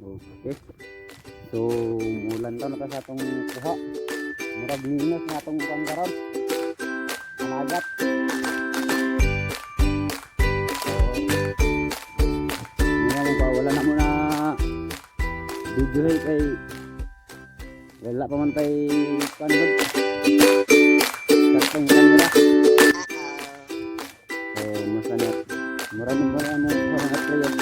Okay. So mulan daw na sa atong kuha. Murag minus na atong pangkaron. Panagat. Wala na muna video kay wala pa man kay kanod katong kamera so masanap maraming mo mga player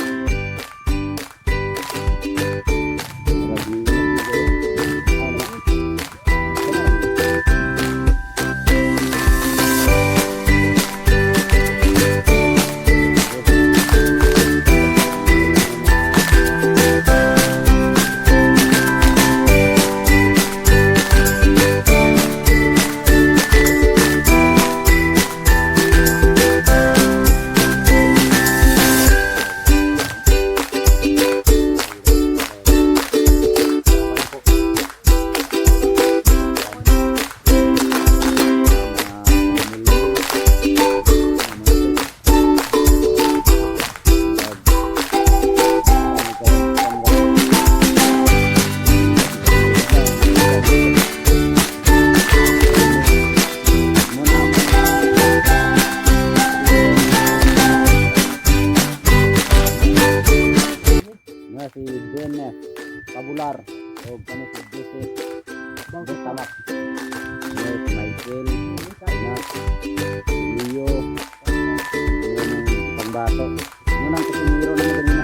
si DNF Kabular o kami si Joseph Tamak si Michael Leo Pambato munang kusiniro na